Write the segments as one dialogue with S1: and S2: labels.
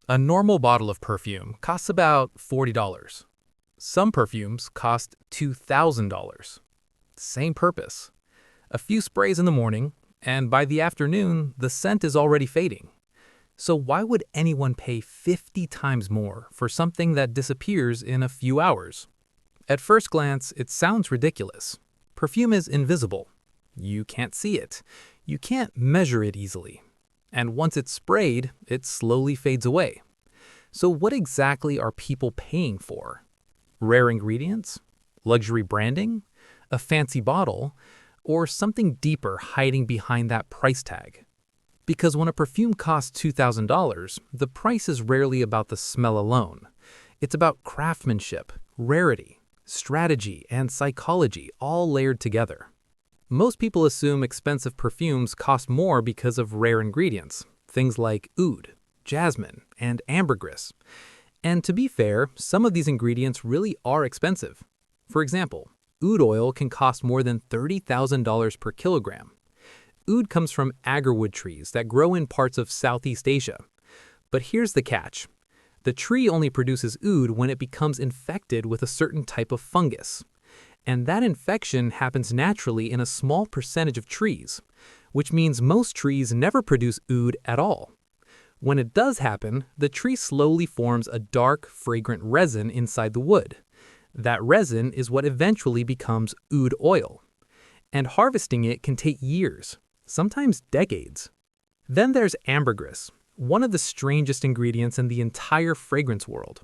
S1: A normal bottle of perfume costs about $40. Some perfumes cost $2,000. Same purpose. A few sprays in the morning, and by the afternoon, the scent is already fading. So why would anyone pay 50 times more for something that disappears in a few hours? At first glance, it sounds ridiculous. Perfume is invisible. You can't see it. You can't measure it easily. And once it's sprayed, it slowly fades away. So what exactly are people paying for? Rare ingredients? Luxury branding? A fancy bottle? Or something deeper hiding behind that price tag? Because when a perfume costs $2,000, the price is rarely about the smell alone. It's about craftsmanship, rarity, strategy, and psychology all layered together. Most people assume expensive perfumes cost more because of rare ingredients, things like oud, jasmine, and ambergris. And to be fair, some of these ingredients really are expensive. For example, oud oil can cost more than $30,000 per kilogram. Oud comes from agarwood trees that grow in parts of Southeast Asia. But here's the catch. The tree only produces oud when it becomes infected with a certain type of fungus. And that infection happens naturally in a small percentage of trees, which means most trees never produce oud at all. When it does happen, the tree slowly forms a dark, fragrant resin inside the wood. That resin is what eventually becomes oud oil. And harvesting it can take years, sometimes decades. Then there's ambergris, one of the strangest ingredients in the entire fragrance world.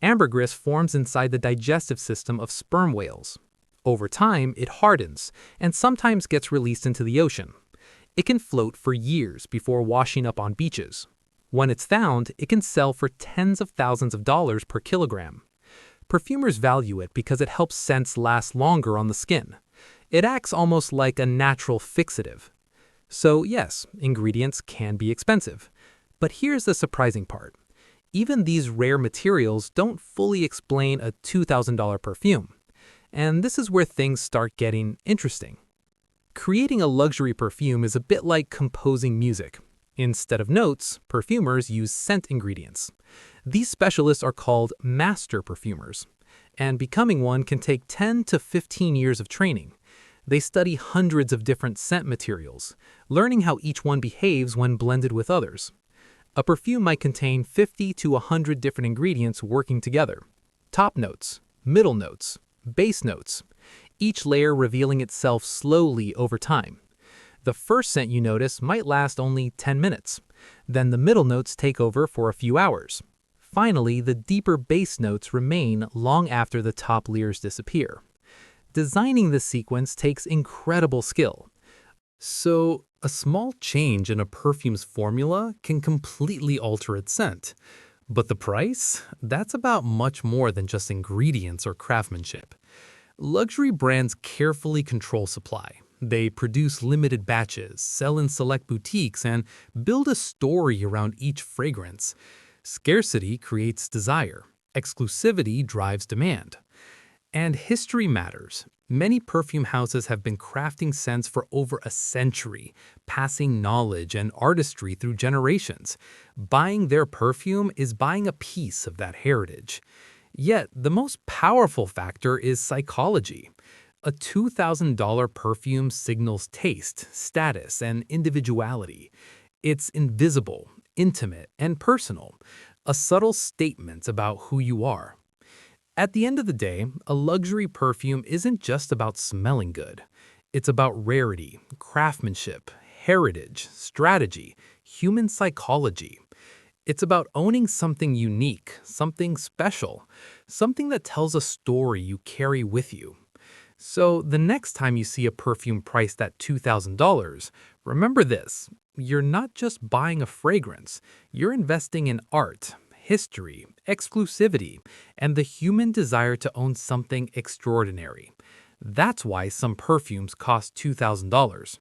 S1: Ambergris forms inside the digestive system of sperm whales. Over time, it hardens and sometimes gets released into the ocean. It can float for years before washing up on beaches. When it's found, it can sell for tens of thousands of dollars per kilogram. Perfumers value it because it helps scents last longer on the skin. It acts almost like a natural fixative. So yes, ingredients can be expensive. But here's the surprising part. Even these rare materials don't fully explain a $2,000 perfume. And this is where things start getting interesting. Creating a luxury perfume is a bit like composing music. Instead of notes, perfumers use scent ingredients. These specialists are called master perfumers. And becoming one can take 10 to 15 years of training. They study hundreds of different scent materials, learning how each one behaves when blended with others. A perfume might contain 50 to 100 different ingredients working together. Top notes, middle notes, base notes, each layer revealing itself slowly over time. The first scent you notice might last only 10 minutes. Then the middle notes take over for a few hours. Finally, the deeper base notes remain long after the top layers disappear. Designing this sequence takes incredible skill. So, a small change in a perfume's formula can completely alter its scent. But the price? That's about much more than just ingredients or craftsmanship. Luxury brands carefully control supply. They produce limited batches, sell in select boutiques, and build a story around each fragrance. Scarcity creates desire. Exclusivity drives demand. And history matters. Many perfume houses have been crafting scents for over a century, passing knowledge and artistry through generations. Buying their perfume is buying a piece of that heritage. Yet, the most powerful factor is psychology. A $2,000 perfume signals taste, status, and individuality. It's invisible, intimate, and personal, a subtle statement about who you are. At the end of the day, a luxury perfume isn't just about smelling good. It's about rarity, craftsmanship, heritage, strategy, human psychology. It's about owning something unique, something special, something that tells a story you carry with you. So the next time you see a perfume priced at $2,000, remember this: you're not just buying a fragrance, you're investing in art, history, exclusivity, and the human desire to own something extraordinary. That's why some perfumes cost $2,000.